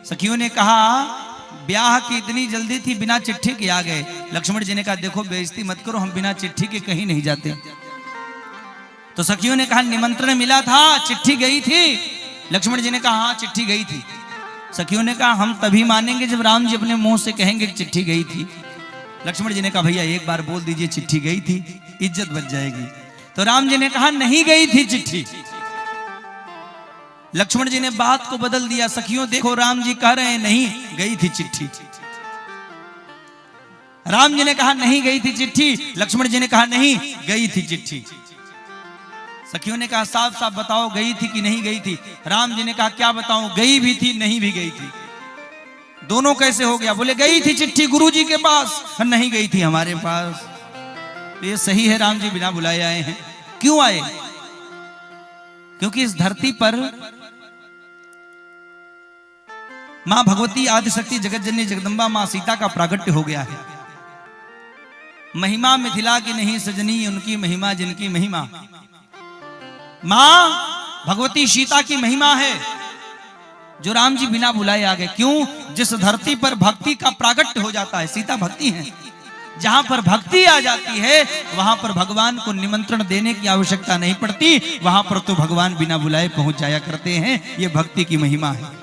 सखियों ने कहा ब्याह की इतनी जल्दी थी, बिना चिट्ठी के आ गए। लक्ष्मण जी ने कहा देखो बेइज्जती मत करो, हम बिना चिट्ठी के कहीं नहीं जाते। तो सखियों ने कहा निमंत्रण मिला था, चिट्ठी गई थी? लक्ष्मण जी ने कहा हाँ चिट्ठी गई थी। सखियों ने कहा हम तभी मानेंगे जब राम जी अपने मुंह से कहेंगे कि चिट्ठी गई थी। लक्ष्मण जी ने कहा भैया एक बार बोल दीजिए चिट्ठी गई थी, इज्जत बच जाएगी। तो राम जी ने कहा नहीं गई थी चिट्ठी। लक्ष्मण जी ने बात को बदल दिया, सखियों देखो राम जी कह रहे हैं नहीं गई थी चिट्ठी। राम जी ने कहा नहीं गई थी चिट्ठी, लक्ष्मण जी ने कहा नहीं गई थी चिट्ठी। सखियों ने कहा साफ साफ बताओ गई थी कि नहीं गई थी? राम जी ने कहा क्या बताऊं, गई भी थी नहीं भी गई थी। दोनों कैसे हो गया? बोले गई थी चिट्ठी गुरुजी के पास, नहीं गई थी हमारे पास। तो ये सही है राम जी बिना बुलाए आए हैं। क्यों आए? क्योंकि इस धरती पर मां भगवती आदिशक्ति जगतजननी जगदम्बा मां सीता का प्रागट्य हो गया है। महिमा मिथिला की नहीं सजनी, उनकी महिमा जिनकी महिमा। मां भगवती सीता की महिमा है जो राम जी बिना बुलाए आ गए। क्यों? जिस धरती पर भक्ति का प्रागट्य हो जाता है, सीता भक्ति है, जहां पर भक्ति आ जाती है वहां पर भगवान को निमंत्रण देने की आवश्यकता नहीं पड़ती, वहां पर तो भगवान बिना बुलाए पहुंच जाया करते हैं। ये भक्ति की महिमा है।